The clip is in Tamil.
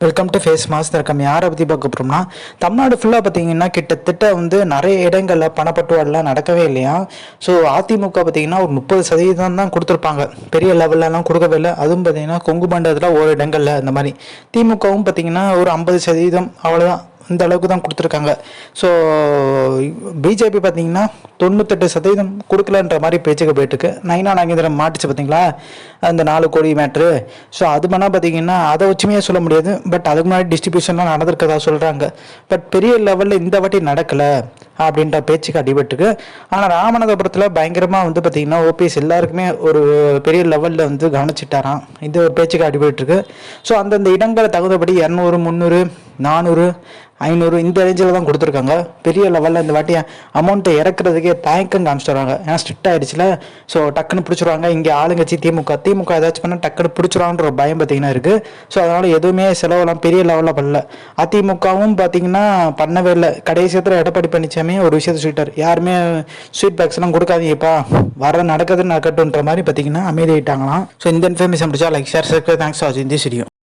வெல்கம் டு ஃபேஸ் மாஸ் தர்க்கம். யாரை பற்றி பார்க்க போகிறோம்னா, தமிழ்நாடு ஃபுல்லாக பார்த்தீங்கன்னா கிட்டத்தட்ட வந்து நிறைய இடங்களில் பணப்பட்டுவாடெலாம் நடக்கவே இல்லையா. ஸோ அதிமுக பார்த்தீங்கன்னா ஒரு 30% தான் கொடுத்துருப்பாங்க, பெரிய லெவல்லலாம் கொடுக்கவே இல்லை. அதுவும் பார்த்தீங்கன்னா கொங்கு மண்டலத்தில் ஒரு இடங்களில் இந்த மாதிரி. திமுகவும் பார்த்தீங்கன்னா ஒரு 50% அவ்வளோதான், இந்த அளவுக்கு தான் கொடுத்துருக்காங்க. ஸோ பிஜேபி பார்த்தீங்கன்னா 98% கொடுக்கலன்ற மாதிரி பேச்சுக்கு போயிட்டுருக்கு. நைனா நாகேந்திரன் மாட்டுச்சு பார்த்தீங்களா, அந்த 4 கோடி மேட்ரு. ஸோ அது பண்ணால் பார்த்தீங்கன்னா அதை வச்சுமே சொல்ல முடியாது. பட் அதுக்கு முன்னாடி டிஸ்ட்ரிபியூஷன்லாம் நடந்திருக்கதா சொல்கிறாங்க. பட் பெரிய லெவலில் இந்த வாட்டி நடக்கலை அப்படின்ற பேச்சுக்கு அடிபட்டுருக்கு. ஆனால் ராமநாதபுரத்தில் பயங்கரமாக வந்து பார்த்திங்கன்னா ஓபிஎஸ் எல்லாருக்குமே ஒரு பெரிய லெவலில் வந்து கவனிச்சிட்டாராம். இந்த ஒரு பேச்சுக்கு அடிபட்டுருக்கு. ஸோ அந்தந்த இடங்களை தகுந்தபடி 200, 300, 400, 500 இந்த ரேஞ்சில் தான் கொடுத்துருக்காங்க. பெரிய லெவலில் இந்த வாட்டி அமௌண்ட்டை இறக்குறதுக்கே தயக்கம் காமிச்சிட்டு வராங்க. ஏன்னா ஸ்ட்ரிக்ட் ஆகிடுச்சுல. ஸோ டக்குன்னு பிடிச்சிருவாங்க. இங்கே ஆளுங்கட்சி திமுக ஏதாச்சும் பண்ணால் டக்குன்னு பிடிச்சிருவாங்கன்ற ஒரு பயம் பார்த்திங்கன்னா இருக்குது. ஸோ அதனால் எதுவுமே செலவெல்லாம் பெரிய லெவலில் பண்ணல. அதிமுகவும் பார்த்திங்கன்னா பண்ணவே இல்லை. கடைசியத்தில் எடப்பாடி பழனிசாமி ஒரு விஷயத்தை சொல்லிட்டார், யாருமே ஸ்வீட் பேக்ஸ்லாம் கொடுக்காதீங்கப்பா, வர நடக்குதுன்னு நடக்கட்டுன்ற மாதிரி பார்த்திங்கன்னா அமைதியாயிட்டாங்களாம். ஸோ இந்த இன்ஃபர்மேஷன் பிடிச்சா like, share, subscribe. Thanks for வாட்சிங் திஸ் வீடியோ.